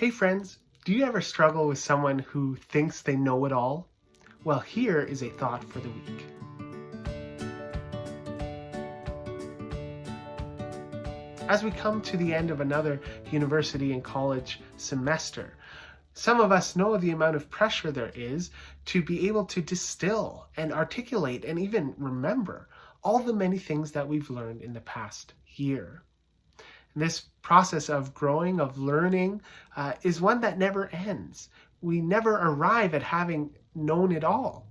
Hey friends, do you ever struggle with someone who thinks they know it all? Well, here is a thought for the week. As we come to the end of another university and college semester, some of us know the amount of pressure there is to be able to distill and articulate and even remember all the many things that we've learned in the past year. This process of growing, of learning, is one that never ends. We never arrive at having known it all.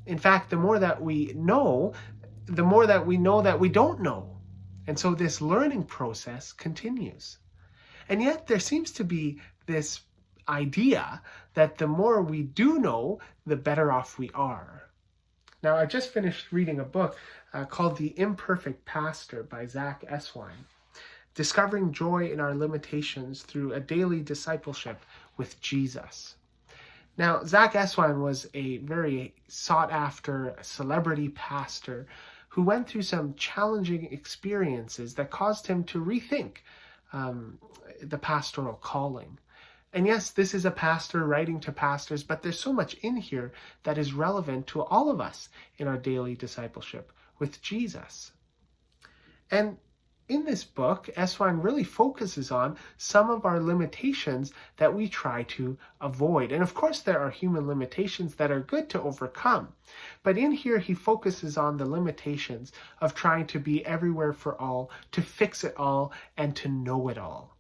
In fact, the more that we know, the more that we know that we don't know. And so this learning process continues. And yet there seems to be this idea that the more we do know, the better off we are. Now, I just finished reading a book called The Imperfect Pastor by Zach Eswine. Discovering joy in our limitations through a daily discipleship with Jesus. Now, Zach Eswine was a very sought-after celebrity pastor who went through some challenging experiences that caused him to rethink the pastoral calling. And yes, this is a pastor writing to pastors, but there's so much in here that is relevant to all of us in our daily discipleship with Jesus. And in this book, Eswine really focuses on some of our limitations that we try to avoid. And of course, there are human limitations that are good to overcome. But in here, he focuses on the limitations of trying to be everywhere for all, to fix it all, and to know it all.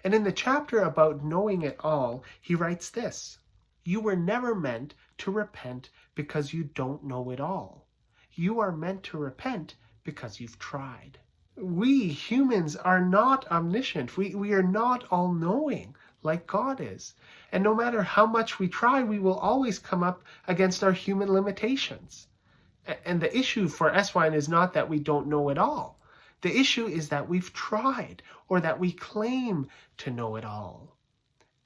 And in the chapter about knowing it all, he writes this: "You were never meant to repent because you don't know it all. You are meant to repent because you've tried." We humans are not omniscient. We are not all-knowing like God is. And no matter how much we try, we will always come up against our human limitations. And the issue for Eswine is not that we don't know it all. The issue is that we've tried, or that we claim to know it all.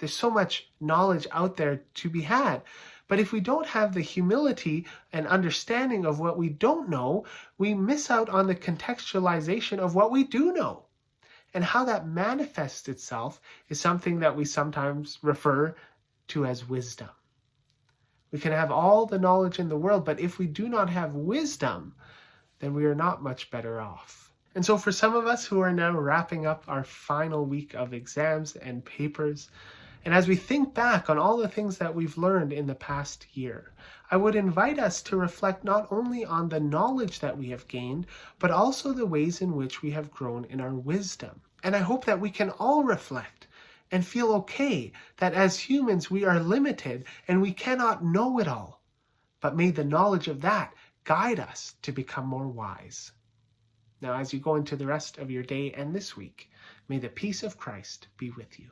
There's so much knowledge out there to be had. But if we don't have the humility and understanding of what we don't know, we miss out on the contextualization of what we do know. And how that manifests itself is something that we sometimes refer to as wisdom. We can have all the knowledge in the world, but if we do not have wisdom, then we are not much better off. And so for some of us who are now wrapping up our final week of exams and papers, and as we think back on all the things that we've learned in the past year, I would invite us to reflect not only on the knowledge that we have gained, but also the ways in which we have grown in our wisdom. And I hope that we can all reflect and feel okay that as humans we are limited and we cannot know it all. But may the knowledge of that guide us to become more wise. Now, as you go into the rest of your day and this week, may the peace of Christ be with you.